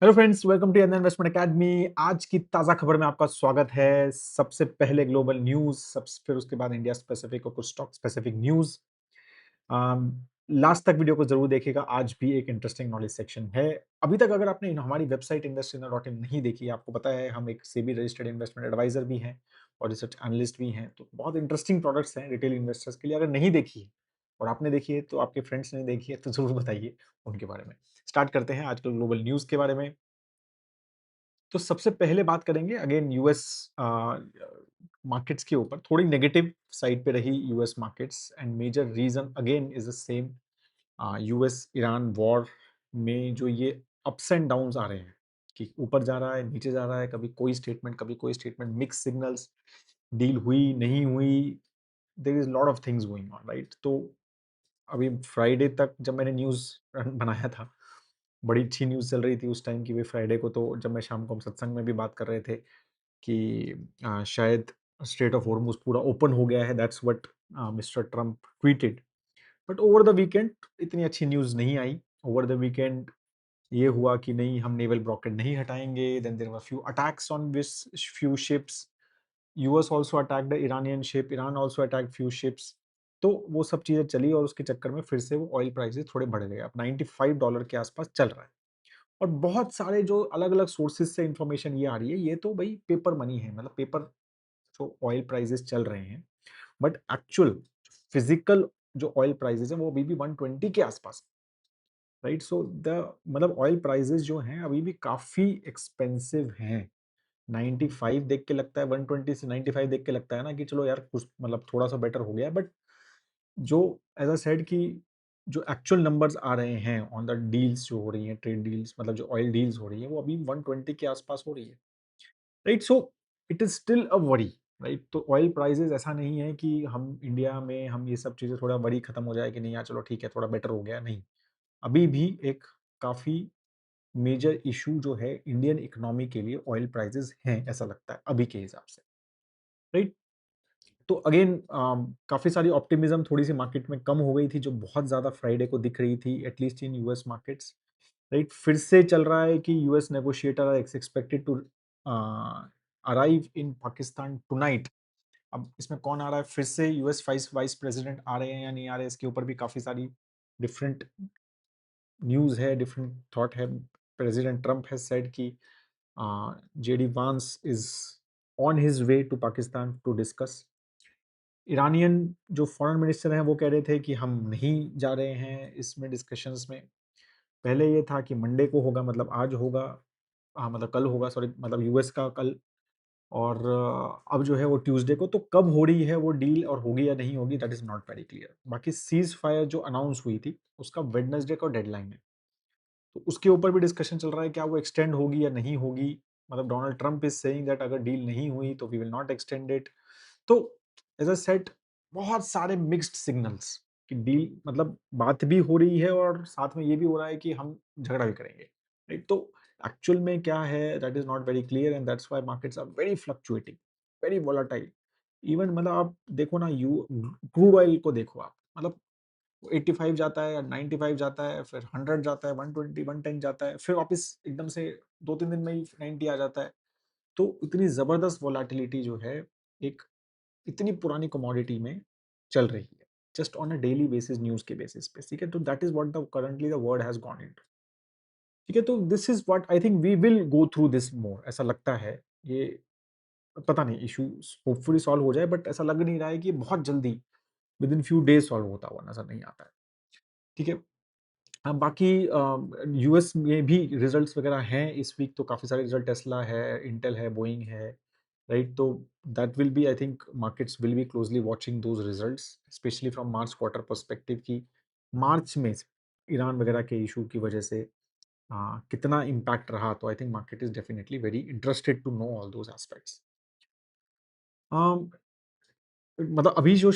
Hello friends, welcome to अंदर investment academy. आज की ताज़ा खबर में आपका स्वागत है। सबसे पहले ग्लोबल न्यूज़, सबसे फिर उसके बाद इंडिया स्पेसिफिक और कुछ स्टॉक स्पेसिफिक न्यूज़। लास्ट तक वीडियो को जरूर देखिएगा, आज भी एक इंटरेस्टिंग नॉलेज सेक्शन है। अभी तक अगर आपने हमारी वेबसाइट investinner.in नहीं देखी, आपको पता है हम एक सेबी रजिस्टर्ड इन्वेस्टमेंट एडवाइजर भी हैं और रिसर्च एनालिस्ट भी हैं, तो बहुत इंटरेस्टिंग प्रोडक्ट्स हैं रिटेल इन्वेस्टर्स के लिए। अगर नहीं देखी है और आपने देखी है तो आपके फ्रेंड्स ने देखी है तो जरूर बताइए उनके बारे में। स्टार्ट करते हैं आजकल ग्लोबल न्यूज़ के बारे में। तो सबसे पहले बात करेंगे अगेन यूएस मार्केट्स के ऊपर। थोड़ी नेगेटिव साइड पे रही US markets and major reason again is the same. US Iran war में जो ये अप्स एंड डाउन्स आ रहे हैं कि ऊपर जा रहा है, नीचे जा रहा है, कभी कोई स्टेटमेंट, मिक्स सिग्नल्स, डील हुई नहीं हुई, there is lot of things going on, right? तो अभी फ्राइडे तक जब मैंने न्यूज़ बनाया था, बड़ी अच्छी न्यूज़ चल रही थी उस टाइम की भी फ्राइडे को। तो जब मैं शाम को हम सत्संग में भी बात कर रहे थे कि शायद स्ट्रेट ऑफ हॉर्मुज़ पूरा ओपन हो गया है, that's what mister Trump tweeted. But over the weekend इतनी अच्छी न्यूज़ नहीं आई। ओवर द वीकेंड ये हुआ कि नहीं, हम नेवल ब्लॉकेड नहीं हटाएंगे। Then there were few attacks on this few ships. US also attacked the Iranian ship, Iran also attacked few ships. तो वो सब चीजें चली और उसके चक्कर में फिर से वो ऑयल प्राइसेस थोड़े बढ़ गए। अब $95 के आसपास चल रहा है। और बहुत सारे जो अलग अलग सोर्सेज से इंफॉर्मेशन ये आ रही है, ये तो भाई पेपर मनी है, मतलब पेपर जो ऑयल प्राइसेस चल रहे हैं। बट एक्चुअल फिजिकल जो ऑयल प्राइसेस है वो अभी भी 120 के आसपास, राइट? सो द मतलब ऑयल प्राइसेस जो हैं अभी भी काफी एक्सपेंसिव हैं। 95 देख के लगता है, 120 से 95 देख के लगता है ना कि चलो यार कुछ मतलब थोड़ा सा बेटर हो गया। बट जो एज अ सेड कि जो एक्चुअल नंबर्स आ रहे हैं ऑन द डील्स जो हो रही हैं, ट्रेड डील्स, मतलब जो ऑयल डील्स हो रही है, वो अभी 120 के आसपास हो रही है, right? So it is still a worry, right? तो ऑयल प्राइसेस ऐसा नहीं है कि हम इंडिया में हम ये सब चीजें थोड़ा वरी खत्म हो जाए कि नहीं यार चलो ठीक है थोड़ा बेटर हो गया, नहीं। अभी भी एक काफी मेजर इशू जो है इंडियन इकोनॉमी के लिए ऑयल प्राइसेस हैं, ऐसा लगता है अभी के हिसाब से, राइट? तो अगेन काफी सारी ऑप्टिमिज्म थोड़ी सी मार्केट में कम हो गई थी, जो बहुत ज्यादा फ्राइडे को दिख रही थी, at least in US markets, right? फिर से चल रहा है कि US negotiator are expected to arrive in Pakistan tonight. अब इसमें कौन आ रहा है? फिर से यूएस वाइस वाइस प्रेसिडेंट आ रहे हैं या नहीं आ रहे हैं, इसके ऊपर भी काफी सारी डिफरेंट न्यूज है, डिफरेंट थॉट है। प्रेसिडेंट ट्रंप हैज सेड कि JD Vance is on his way to Pakistan to discuss. Iranian जो फॉरेन मिनिस्टर हैं वो कह रहे थे कि हम नहीं जा रहे हैं इसमें डिस्कशंस में। पहले ये था कि मंडे को होगा, मतलब आज होगा, हाँ मतलब कल होगा, सॉरी, मतलब यूएस का कल। और अब जो है वो ट्यूसडे को। तो कब हो रही है वो डील और होगी या नहीं होगी, that is not very clear. बाकी सीज फायर जो अनाउंस हुई थी उसका वेडनेसडे का डेडलाइन है, तो उसके ऊपर भी डिस्कशन चल रहा है क्या वो एक्सटेंड होगी या नहीं होगी। मतलब Donald Trump is saying that अगर डील नहीं हुई तो we will not extend it. तो एज अ सेट बहुत सारे मिक्स्ड सिग्नल्स कि डील मतलब बात भी हो रही है और साथ में ये भी हो रहा है कि हम झगड़ा भी करेंगे, राइट? तो एक्चुअल में क्या है that is not very clear and that's why markets are very fluctuating, very volatile. Even मतलब आप देखो ना, यू क्रूड ऑयल को देखो आप, मतलब 85 जाता है या 95 जाता है, फिर 100 जाता है, 120 110 जाता है, फिर वापस एकदम से 2-3 दिन में ही 90 आ जाता है। तो इतनी जबरदस्त वोलाटिलिटी जो है एक इतनी पुरानी कमोडिटी में चल रही है, just on a daily basis, news के बेसिस पे, ठीक है? तो that is what the currently the world has gone into, ठीक है? तो this is what I think we will go through this more, ऐसा लगता है। ये पता नहीं इशू होपफुली सॉल्व हो जाए, बट ऐसा लग नहीं रहा है कि बहुत जल्दी with in few days solve होता हुआ नजर नहीं आता है, ठीक है? हाँ, बाकी यूएस में भी रिजल्ट्स वगैरह हैं इस वीक, तो काफ़ी सारे रिजल्ट, टेस्ला है, इंटेल है, बोइंग है, राइट? तो that will be, I think markets will be closely watching those results, specially from March quarter perspective की मार्च में ईरान वगैरह के इशू की वजह से कितना इम्पैक्ट रहा। तो I think market is definitely very interested to know all those aspects. मतलब अभी जो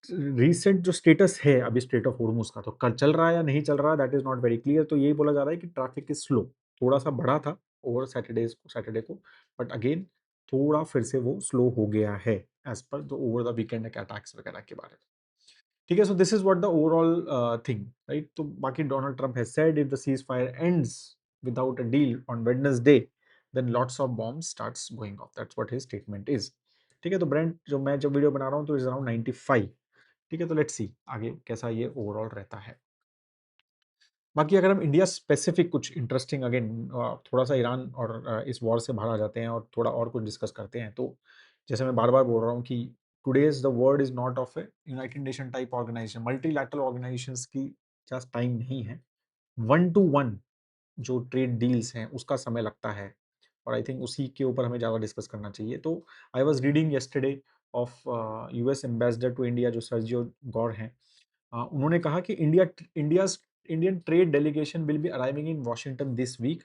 रीसेंट जो स्टेटस है अभी स्ट्रेट ऑफ होर्मुज का, तो कल चल रहा है या नहीं चल रहा है that is not very clear. तो यही बोला जा रहा है कि ट्रैफिक इज स्लो, थोड़ा सा बढ़ा था ओवर सैटरडे को, बट अगेन थोड़ा फिर से वो स्लो हो गया है एज पर द ओवर द वीकेंड के अटैक्स वगैरह के बारे में, ठीक है? So this is what the overall thing, right? तो बाकी Donald Trump has said if the cease fire ends without a deal on Wednesday, then lots of bombs starts going off. That's what his statement is. ठीक है, तो Brent जो मैं जब video बना रहा हूँ तो इज अराउंड 95. ठीक है, तो लेट्स सी आगे कैसा ये ओवरऑल रहता है. बाकी अगर हम इंडिया स्पेसिफिक कुछ इंटरेस्टिंग अगेन थोड़ा सा ईरान और इस वॉर से बाहर आ जाते हैं और थोड़ा और कुछ डिस्कस करते हैं, तो जैसे मैं बार बार बोल रहा हूँ कि today's the world is not of a united nation type organization, multilateral organizations की जस्ट टाइम नहीं है. वन टू वन जो ट्रेड डील्स हैं उसका समय लगता है, और आई थिंक उसी के ऊपर हमें ज़्यादा डिस्कस करना चाहिए. तो I was reading yesterday of US ambassador to India जो सर्जियो गौर हैं. उन्होंने कहा कि Indian trade delegation will be arriving in Washington this week,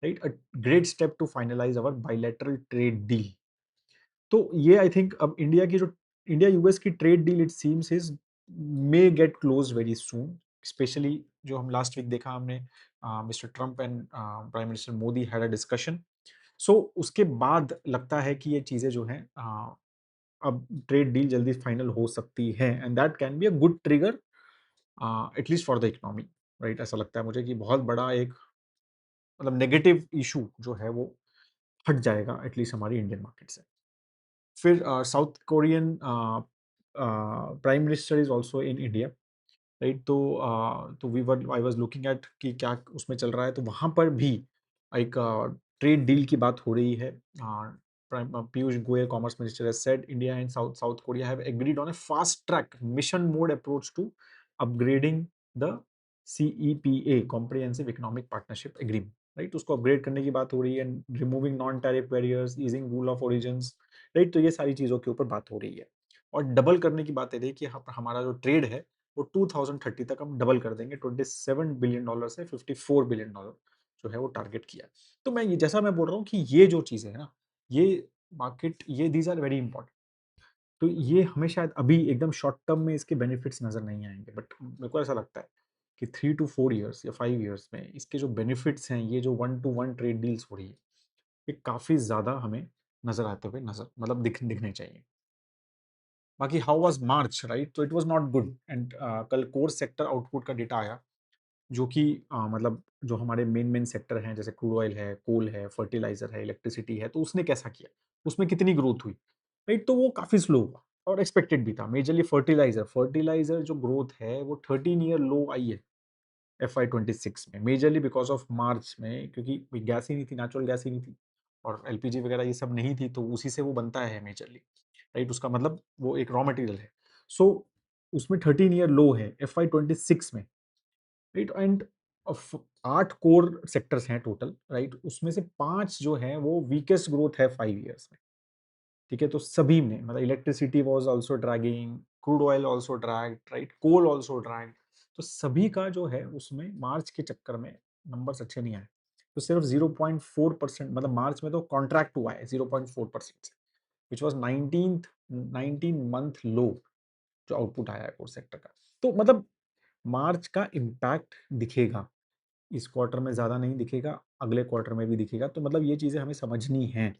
right, a great step to finalise our bilateral trade deal. तो ये I think अब India US की trade deal it seems is may get close very soon. Specially जो हम last week देखा हमने, mister Trump and prime minister Modi had a discussion. So उसके बाद लगता है कि ये चीज़ें जो हैं अब ट्रेड डील जल्दी फाइनल हो सकती है, and that can be a good trigger at least for the economy, right. ऐसा लगता है मुझे कि बहुत बड़ा एक मतलब नेगेटिव इशू जो है वो हट जाएगा एटलीस्ट हमारी इंडियन मार्केट से. फिर south Korean prime minister is also in India, right. तो we were I was looking at कि क्या उसमें चल रहा है, तो वहाँ पर भी एक ट्रेड डील की बात हो रही है. Piyush Goyal commerce minister has said India and South Korea have agreed on a fast track mission mode approach to upgrading the CEPA comprehensive economic partnership agreement, right. उसको अपग्रेड करने की बात हो रही है, removing non tariff barriers, easing rule of origins, right. तो ये सारी चीज़ों के ऊपर बात हो रही है, और डबल करने की बात है कि हमारा जो ट्रेड है वो 2030 तक हम डबल कर देंगे. $27 बिलियन से $54 बिलियन जो है वो टारगेट किया है. तो मैं ये जैसा मैं बोल रहा हूँ कि ये जो चीज़ें हैं ना, ये मार्केट, ये दीज आर वेरी इंपॉर्टेंट. तो ये हमें शायद अभी एकदम शॉर्ट टर्म में इसके बेनिफिट्स नज़र नहीं आएंगे, बट मेरे को ऐसा लगता है कि 3 to 4 ईयर्स या 5 ईयर्स में इसके जो बेनिफिट्स हैं, ये जो one to one trade deals हो रही है, ये काफ़ी ज़्यादा हमें नज़र आते हुए नज़र मतलब दिखने चाहिए. बाकी हाउ वाज मार्च, राइट. तो it was not good, and कल कोर सेक्टर आउटपुट का डेटा आया जो कि मतलब जो हमारे मेन सेक्टर हैं जैसे क्रूड ऑयल है, कोल है, फर्टिलाइजर है, इलेक्ट्रिसिटी है, तो उसने कैसा किया, उसमें कितनी ग्रोथ हुई, राइट. तो वो काफ़ी स्लो हुआ और एक्सपेक्टेड भी था. मेजरली फर्टिलाइजर जो ग्रोथ है वो 13 ईयर लो आई है FY26 में, मेजरली बिकॉज ऑफ मार्च में, क्योंकि गैस ही नहीं थी, नेचुरल गैस ही नहीं थी, और LPG वगैरह ये सब नहीं थी, तो उसी से वो बनता है मेजरली, राइट. उसका मतलब वो एक रॉ मटेरियल है. सो उसमें 13 ईयर लो है FY26 में, राइट. एंड 8 कोर सेक्टर्स हैं टोटल, राइट. उसमें से 5 जो हैं वो वीकेस्ट ग्रोथ है 5 ईयर्स में. ठीक है, तो सभी में मतलब electricity was also dragging, crude oil also dragged, right, coal also dragged. तो सभी का जो है उसमें मार्च के चक्कर में नंबर्स अच्छे नहीं आए. तो सिर्फ 0.4% मतलब मार्च में तो कॉन्ट्रैक्ट हुआ है 0.4% से, विच वाज 19 मंथ लो जो आउटपुट आया है कोर सेक्टर का. तो मतलब मार्च का इम्पैक्ट दिखेगा, इस क्वार्टर में ज़्यादा नहीं दिखेगा, अगले क्वार्टर में भी दिखेगा. तो मतलब ये चीज़ें हमें समझनी हैं,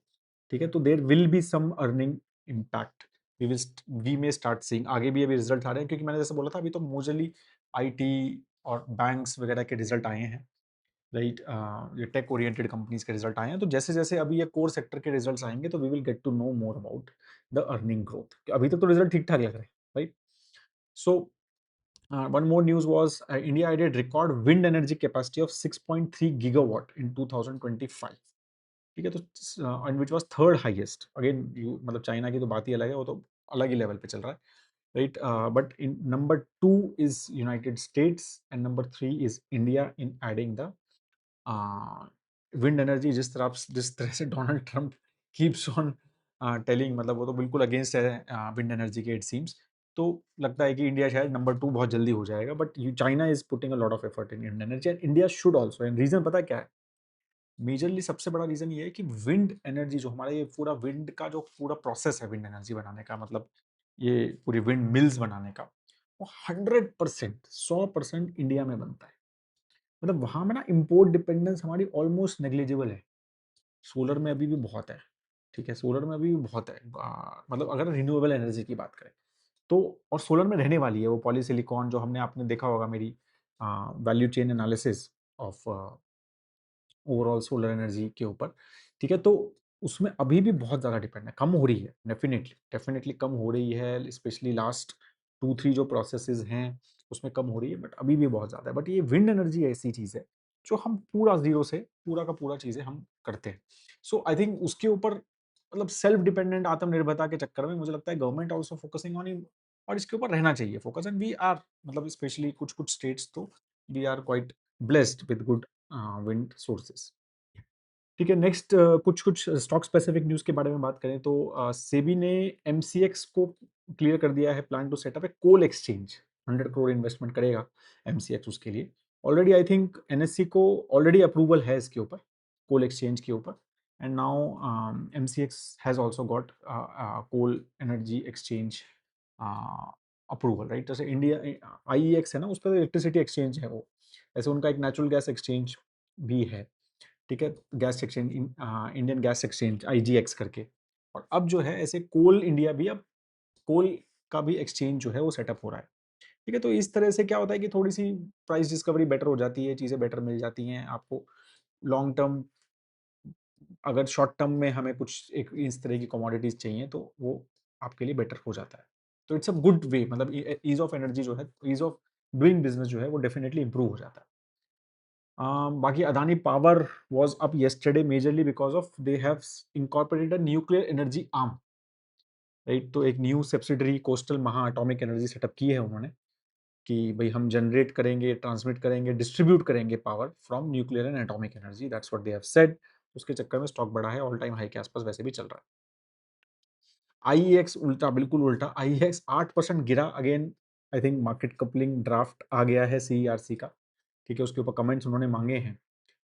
ठीक है. तो there will be some earning impact, we may start seeing. आगे भी अभी रिजल्ट आ रहे हैं, क्योंकि मैंने जैसे बोला था अभी तो मोस्टली IT और बैंक्स वगैरह के रिजल्ट आए हैं, राइट. ये टेक ओरिएंटेड कंपनीज के रिजल्ट आए हैं. तो जैसे जैसे अभी ये कोर सेक्टर के रिजल्ट्स आएंगे तो we will get to know more about the earning growth. अभी तक तो रिजल्ट ठीक ठाक लग रहे हैं, right. So one more news was India added record wind energy capacity of 6.3 gigawatt in 2025. ठीक है, तो and which was third highest. Again मतलब चाइना की तो बात ही अलग है, वो तो अलग ही लेवल पे चल रहा है, right. But in number 2 is United states and number 3 is India in adding the wind energy. जिस तरह से Donald Trump keeps on telling, मतलब वो तो बिल्कुल अगेंस्ट है विंड एनर्जी के, इट सीम्स. तो लगता है कि इंडिया शायद नंबर 2 बहुत जल्दी हो जाएगा, but China is putting a lot of effort in wind energy, and India should also. And reason पता है क्या है? मेजरली सबसे बड़ा रीजन ये है कि विंड एनर्जी जो हमारा ये पूरा विंड का जो पूरा प्रोसेस है विंड एनर्जी बनाने का, मतलब ये पूरी विंड मिल्स बनाने का, वो 100% इंडिया में बनता है. मतलब वहाँ में ना इम्पोर्ट डिपेंडेंस हमारी ऑलमोस्ट नेग्लिजिबल है. सोलर में अभी भी बहुत है, ठीक है, सोलर में अभी भी बहुत है. मतलब अगर रिन्यूएबल एनर्जी की बात करें तो, और सोलर में रहने वाली है वो पॉलीसिलिकॉन जो आपने देखा होगा मेरी value chain analysis of overall solar energy के ऊपर, ठीक है? तो उसमें अभी भी बहुत ज़्यादा डिपेंड है, कम हो रही है, डेफ़िनेटली, डेफ़िनेटली कम हो रही है, स्पेशली लास्ट 2-3 जो प्रोसेसेज़ हैं, उसमें कम हो रही है, बट अभी भी बहुत ज़्यादा है। बट ये विंड एनर्जी ऐसी चीज़ है, जो हम पूरा ज़ीरो से पूरा का पूरा चीज़ें हम करते हैं। सो आई थिंक उसके ऊपर मतलब सेल्फ डिपेंडेंट आत्मनिर्भरता के चक्कर में मुझे लगता है government also focusing on in, और इसके ऊपर रहना चाहिए फोकस, एंड वी आर मतलब स्पेशली कुछ-कुछ स्टेट्स तो we are quite blessed with good wind sources. ठीक है, नेक्स्ट कुछ-कुछ स्टॉक स्पेसिफिक न्यूज़ के बारे में बात करें तो सेबी ने एमसीएक्स को क्लियर कर दिया है plan to set up a coal exchange, 100 crore investment करेगा एमसीएक्स उसके लिए। ऑलरेडी आई थिंक एनएससी को ऑलरेडी अप्रूवल है इसके ऊपर, कोल एक्सचेंज के ऊपर, and now MCX has also got coal energy exchange approval, right? जैसे इंडिया आईईएक्स है ना, उस पे इलेक्ट्रिसिटी एक्सचेंज है वो, ऐसे उनका एक नेचुरल गैस एक्सचेंज भी है। ठीक है? Gas exchange Indian gas exchange IGX करके, और अब जो है ऐसे कोल इंडिया भी अब कोल का भी एक्सचेंज जो है वो सेटअप हो रहा है। ठीक है? तो इस तरह से क्या होता है कि थोड़ी-सी प्राइस डिस्कवरी बेटर हो जाती है, चीज़ें बेटर मिल जाती हैं आपको। लॉन्ग टर्म अगर शॉर्ट टर्म में हमें कुछ एक इस तरह की कमोडिटीज़ चाहिए तो वो आपके लिए बेटर हो जाता है। तो इट्स अ गुड वे, मतलब ईज़ ऑफ एनर्जी जो है, ईज़ ऑफ डूइंग बिज़नेस जो है वो डेफिनिटली इम्प्रूव हो जाता है। बाकी Adani power was up yesterday majorly because of they have incorporated a nuclear energy arm, right? तो एक न्यू सब्सिडरी कोस्टल महा एटॉमिक एनर्जी सेटअप की है उन्होंने, कि भाई हम जनरेट करेंगे, ट्रांसमिट करेंगे, डिस्ट्रीब्यूट करेंगे power from nuclear and atomic energy, that's what they have said. उसके चक्कर में स्टॉक बढ़ा है, ऑल टाइम हाई के आसपास वैसे भी चल रहा है। आईईएक्स उल्टा, बिल्कुल उल्टा, आईईएक्स 8% गिरा again. I think market coupling draft आ गया है सीईआरसी का, ठीक है? उसके ऊपर कमेंट्स उन्होंने मांगे हैं,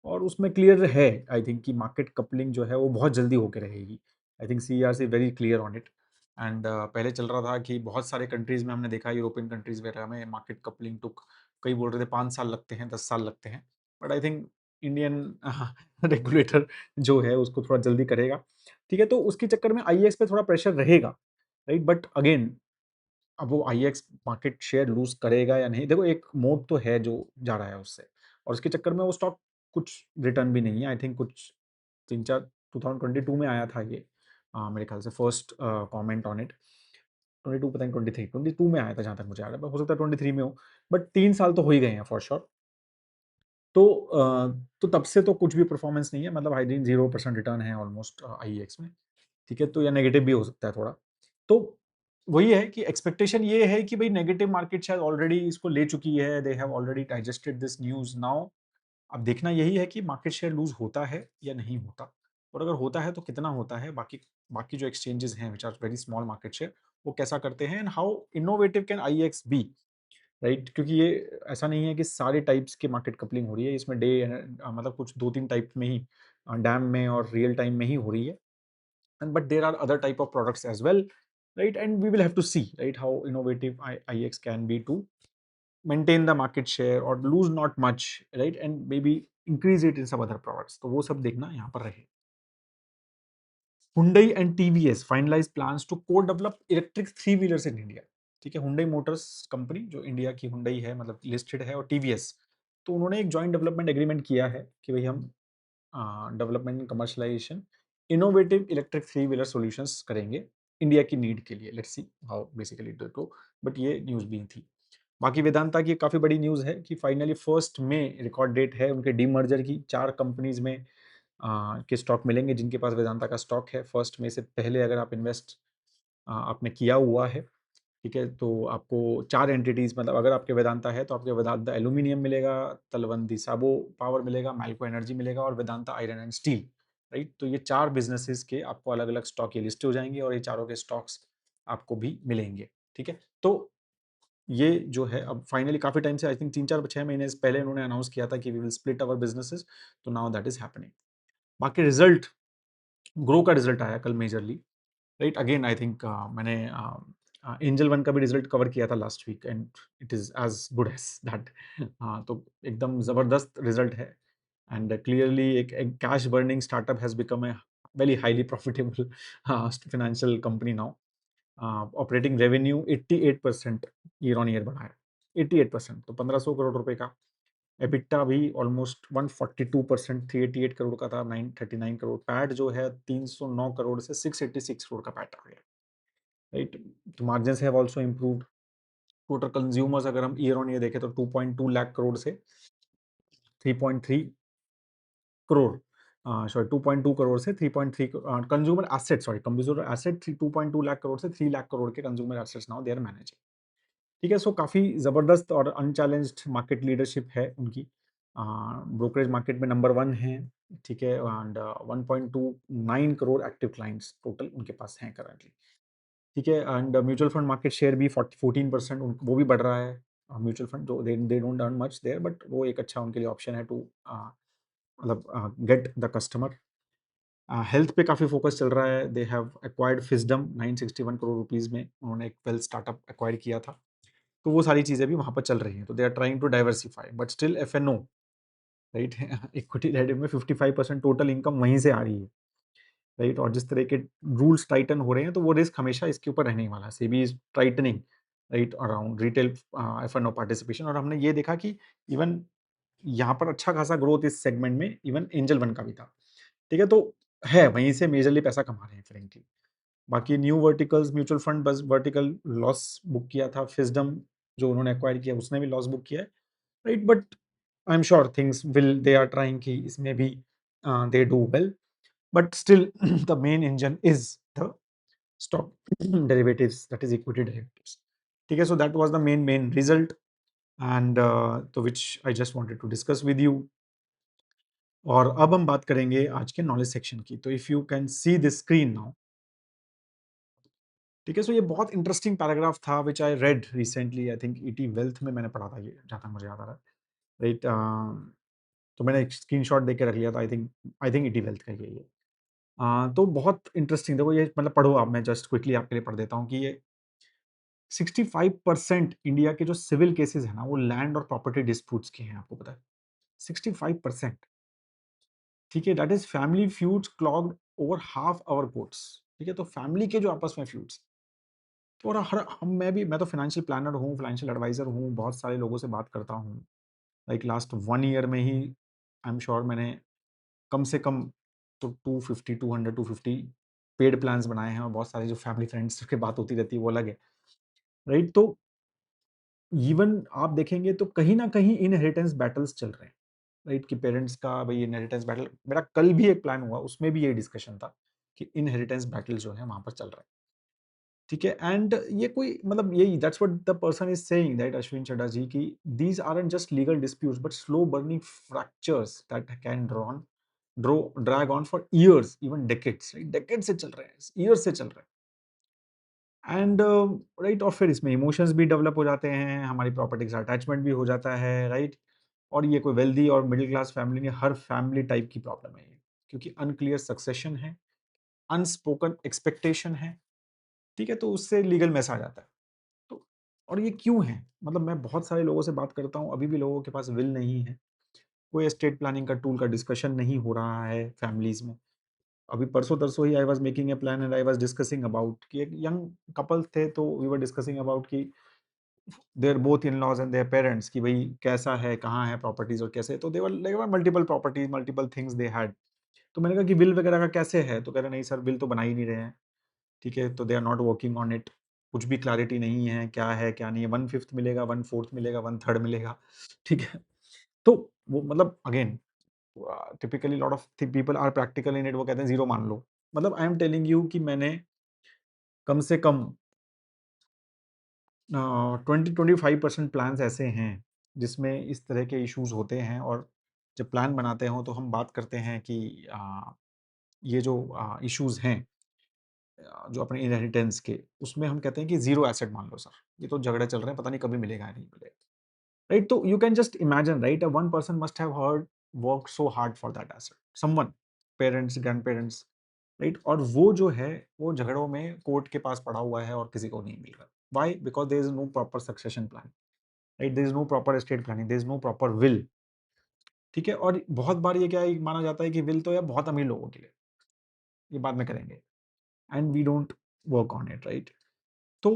और उसमें क्लियर है आई थिंक कि मार्केट कपलिंग जो है वो बहुत जल्दी होके रहेगी। I think CERC very clear on it, and पहले चल रहा था कि बहुत सारे कंट्रीज़ में हमने देखा, यूरोपियन कंट्रीज़ वगैरह में मार्केट कपलिंग टुक, कई बोल रहे थे 5 साल लगते हैं, 10 साल लगते हैं। But I think Indian regulator जो है उसको थोड़ा जल्दी करेगा। ठीक है? तो उसके चक्कर में आईईएक्स पे थोड़ा प्रेशर रहेगा, राइट? बट अगेन अब वो आईएक्स मार्केट शेयर लूज़ करेगा या नहीं? देखो, एक मोड तो है जो जा रहा है उससे, और उसके चक्कर में वो स्टॉक कुछ रिटर्न भी नहीं है। आई थिंक कुछ 3-4 2022 में आया था ये, मेरे ख्याल से फर्स्ट कमेंट ऑन इट। 22 पता नहीं 23, 22 में आया था जहाँ तक मुझे याद है, हो सकता है 23 में हो, बट 3 साल तो हो ही गए हैं फॉर श्योर। तो तो तब से तो कुछ भी परफॉर्मेंस नहीं है, मतलब आई थिंक 0% रिटर्न है ऑलमोस्ट आईएक्स में। ठीक है? तो या नेगेटिव भी हो सकता है थोड़ा। तो वही है कि एक्सपेक्टेशन ये है कि भई नेगेटिव मार्केट शायद ऑलरेडी इसको ले चुकी है, they have already digested this news now. अब देखना यही है कि मार्केट शेयर लूज़ होता है या नहीं होता, और अगर होता है तो कितना होता है, बाकी बाकी जो एक्सचेंजेस हैं which are very small market share, वो कैसा करते हैं, and how innovative can IEX be, right? क्योंकि ये ऐसा नहीं है कि सारे टाइप्स की मार्केट कपलिंग हो रही है, इसमें मतलब कुछ 2-3 टाइप में ही, डैम में और रियल टाइम में ही हो रही है। And but there are other type of products as well, right? And we will have to see, right, how innovative IEX can be to maintain the market share or lose not much, right? And maybe increase it in some other products. तो वो सब देखना यहाँ पर रहे। Hyundai and TVS finalize plans to co-develop electric three wheelers in India. ठीक है? Hyundai Motors company जो इंडिया की Hyundai है, मतलब लिस्टेड है, और TVS, तो उन्होंने एक जॉइंट डेवलपमेंट एग्रीमेंट किया है कि भाई हम development and commercialisation innovative electric three wheeler solutions करेंगे इंडिया की नीड के लिए। Let's see how basically it go, but ये न्यूज़ भी थी। बाकी वेदांता की काफ़ी बड़ी न्यूज़ है कि फाइनली 1 में रिकॉर्ड डेट है उनके डीमर्जर की। 4 कंपनीज में के स्टॉक मिलेंगे जिनके पास वेदांता का स्टॉक है। 1 में से पहले अगर आप इन्वेस्ट आपने किया हुआ है, ठीक है, तो आपको 4 एंटिटीज़, मतलब अगर आपके वेदांता है तो आपके वेदांता एल्यूमिनियम मिलेगा, तलवंती साबो पावर मिलेगा, मैल्को एनर्जी मिलेगा, और Vedanta iron and steel, right? तो ये 4 बिज़नेसेस के आपको अलग-अलग स्टॉक ये लिस्ट हो जाएँगे, और ये चारों के स्टॉक्स आपको भी मिलेंगे, ठीक है? तो ये जो है अब फाइनली काफ़ी टाइम से, आई थिंक 3-4-6 महीने से पहले इन्होंने अनाउंस किया था कि we will split our businesses, तो नाउ दैट इज़ हैपनिंग। बाकी रिज़ल्ट, ग्रो का रिज़ल्ट आया कल majorly, right? Again I think मैंने एंजल वन का भी रिजल्ट कवर किया था last week, and it is as good as that. हाँ, तो एकदम जबरदस्त रिजल्ट है, एंड क्लियरली एक cash burning startup has become a very highly profitable financial company now. Operating revenue 88% year on year बढ़ा है, 88%, तो 1500 करोड़ रुपए का एबिटा भी ऑलमोस्ट 142%, 388 करोड़ का था, 939 करोड़। पैट जो है 309 करोड़ से 686 करोड़ का पैट आ गया, राइट? तो margins have also improved. Total consumers अगर हम ईयर ऑन ईयर देखें तो 2.2 लाख करोड़ से 3.3 करोड़, सॉरी 2.2 करोड़ से 3.3 consumer asset, sorry consumer asset 2.2 lakh crore से 3 लाख करोड़ के consumer assets now they are managing. ठीक है, सो काफ़ी ज़बरदस्त और अनचैलेंज्ड मार्केट लीडरशिप है उनकी। ब्रोकरेज मार्केट में नंबर 1 है, ठीक है, and 1.29 crore active clients total उनके पास हैं करंटली। ठीक है, and mutual fund market share भी 14% वो भी बढ़ रहा है। म्यूचुअल फंड जो they don't earn much there, but वो एक अच्छा उनके लिए ऑप्शन है टू मतलब गेट द कस्टमर। हेल्थ पे काफ़ी फोकस चल रहा है। They have acquired Fisdom 961 crore rupees में उन्होंने एक वेल्थ स्टार्टअप एक्वायर किया था। तो वो सारी चीज़ें भी वहाँ पर चल रही हैं। तो they are trying to diversify but still FNO, right? Equity rating में 55% टोटल इनकम वहीं से आ रही है, राइट? और जिस तरह के रूल्स टाइटन हो रहे हैं तो वो रिस्क हमेशा इसके ऊपर रहने ही वाला है। SEBI is tightening, right, around retail FNO participation. और हमने ये देखा कि इवन यहाँ पर अच्छा खासा ग्रोथ इस सेगमेंट में इवन एंजल वन का भी था। ठीक है, तो है वहीं से मेजरली पैसा कमा रहे हैं फ्रेंकली। बाकी न्यू वर्टिकल्स, म्यूचुअल फंड बस वर्टिकल लॉस बुक किया था। फिस्डम जो उन्होंने एक्वायर किया उसने भी लॉस बुक किया है, right? But I am sure things will, they are trying कि इसमें भी they do well, but still the main engine is the stock derivatives, that is equity derivatives. ठीक है, so that was the main result and तो which I just wanted to discuss with you. और अब हम बात करेंगे आज के नॉलेज सेक्शन की। तो if you can see this screen now, ठीक है, सो ये बहुत इंटरेस्टिंग पैराग्राफ था which I read recently. I think ET wealth में मैंने पढ़ा था ये, जहाँ तक मुझे याद आ रहा है, राइट? तो मैंने एक स्क्रीनशॉट देके रख लिया था। आई थिंक ईटी वेल्थ का ही है ये। तो बहुत इंटरेस्टिंग, देखो ये मतलब पढ़ो आप, मैं जस्ट क्विकली आपके लिए पढ़ देता हूँ कि ये 65% इंडिया के जो सिविल केसेस है ना वो लैंड और प्रॉपर्टी डिस्प्यूट्स के हैं, आपको पता है? 65%। ठीक है, that is family feuds clogged over half hour courts. ठीक है, तो फैमिली के जो आपस में फ्यूड्स, तो और हर हम मैं तो फाइनेंशियल प्लानर हूँ, फाइनेंशियल एडवाइजर हूँ, बहुत सारे लोगों से बात करता हूँ। लाइक लास्ट 1 ईयर में ही आई एम श्योर मैंने कम से कम तो 250, 200, 250 पेड प्लान्स बनाए हैं। और बहुत सारे जो फैमिली फ्रेंड्स की बात होती रहती है वो अलग है, राइट? तो इवन आप देखेंगे तो कहीं ना कहीं इनहेरिटेंस बैटल्स चल रहे हैं, राइट? कि पेरेंट्स का भाई इनहेरिटेंस बैटल, मेरा कल भी एक प्लान हुआ उसमें भी ये डिस्कशन था कि इनहेरिटेंस बैटल जो है वहां पर चल रहा है। ठीक है, एंड ये कोई मतलब यही that's what the person is saying, that Ashwin Chadha ji, की these aren't just legal disputes but slow burning fractures that can draw drag on for years, even decades, right? Decade से चल रहे हैं, ईयर्स से चल रहे हैं। एंड राइट, और फिर इसमें इमोशंस भी डेवलप हो जाते हैं, हमारी प्रॉपर्टी से अटैचमेंट भी हो जाता है, राइट? और ये कोई वेल्दी और मिडिल क्लास फैमिली नहीं, हर फैमिली टाइप की प्रॉब्लम है ये, क्योंकि अनक्लियर सक्सेशन है, अनस्पोकन एक्सपेक्टेशन है। ठीक है, तो उससे लीगल मेस आ जाता है। तो और ये क्यों है? मतलब मैं बहुत सारे लोगों से बात करता हूँ, अभी भी लोगों के पास विल नहीं है। कोई एस्टेट प्लानिंग का टूल का डिस्कशन नहीं हो रहा है फैमिलीज़ में। अभी परसों-तरसों ही I was making a plan and I was discussing about कि एक यंग कपल थे, तो वी वर डिस्कसिंग अबाउट कि their both in laws and their parents, कि भई कैसा है, कहाँ है प्रॉपर्टीज़ और कैसे? तो देवर multiple properties, multiple things they had. तो मैंने कहा कि विल वगैरह का कैसे है? तो कह रहे नहीं सर, विल तो बना ही नहीं रहे हैं। ठीक है, तो they are not working on it. कुछ भी क्लैरिटी नहीं है, क्या नहीं है, 1/5 मिलेगा, 1/4 मिलेगा, 1/3 मिलेगा। ठीक है? तो वो मतलब again typically lot of people are practical in it, वो कहते हैं 0 मान लो। मतलब आई एम टेलिंग यू कि मैंने कम से कम 20-25% प्लान्स ऐसे हैं जिसमें इस तरह के इश्यूज होते हैं। और जब प्लान बनाते हो तो हम बात करते हैं कि ये जो इश्यूज हैं, जो अपने इनहेरिटेंस के, उसमें हम कहते हैं कि जीरो एसेट मान लो सर, ये तो झगड़े चल रहे हैं, पता नहीं कभी मिलेगा या नहीं मिलेगा, राइट? तो you can just imagine, right, a one person must have heard work so hard for that asset, someone, parents, grand parents, right? और वो जो है वो झगड़ों में कोर्ट के पास पड़ा हुआ है और किसी को नहीं मिल रहा। Why? Because there is no proper succession plan, right? There is no proper estate planning, there is no proper will. ठीक है, और बहुत बार ये क्या है, माना जाता है कि विल तो यार बहुत अमीर लोगों के लिए, ये बाद में करेंगे, and we don't work on it, right? तो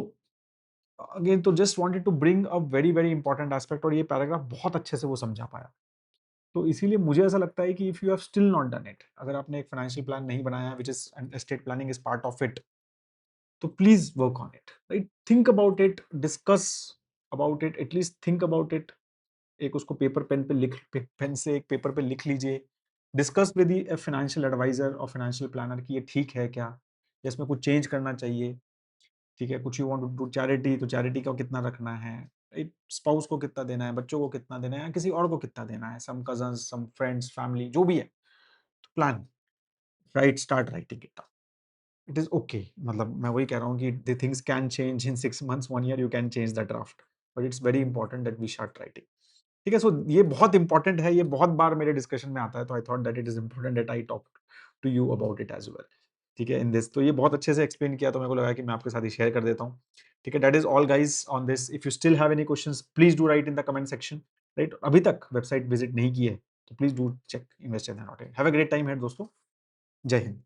अगेन तो just wanted to bring a very very important aspect, और ये पैराग्राफ बहुत अच्छे से वो समझा पाया। तो इसीलिए मुझे ऐसा लगता है कि if you have still not done it, अगर आपने एक फाइनेंशियल प्लान नहीं बनाया which is and estate planning is part of it, तो please work on it, right? Think about it, discuss about it, at least think about it. एक उसको paper pen पे लिख, पेन से एक पेपर पे लिख लीजिए। Discuss with a financial adviser और फाइनेंशियल प्लानर कि ये ठीक है क्या, या इसमें कुछ चेंज करना चाहिए। ठीक है, कुछ you want to do charity, तो चैरिटी का कितना रखना है, एक स्पाउस को कितना देना है, बच्चों को कितना देना है, या किसी और को कितना देना है, some cousins, some friends, family, जो भी है। Plan, right, start writing it. It is okay, मतलब मैं वही कह रहा हूँ कि the things can change in 6 months, 1 year, you can change the draft, but it's very important that we start writing. ठीक है, सो ये बहुत इंपॉर्टेंट है, ये बहुत बार मेरे डिस्कशन में आता है, तो I thought that it is important that I talk to you about it as well. ठीक है, इन दिस तो ये बहुत अच्छे से एक्सप्लेन किया, तो मेरे को लगा कि मैं आपके साथ ही शेयर कर देता हूँ। ठीक है, that is all guys on this. If you still have any questions, please do write in the comment section. Right, अभी तक वेबसाइट विजिट नहीं की है तो please do check invest in. Have a great time है दोस्तों। जय हिंद।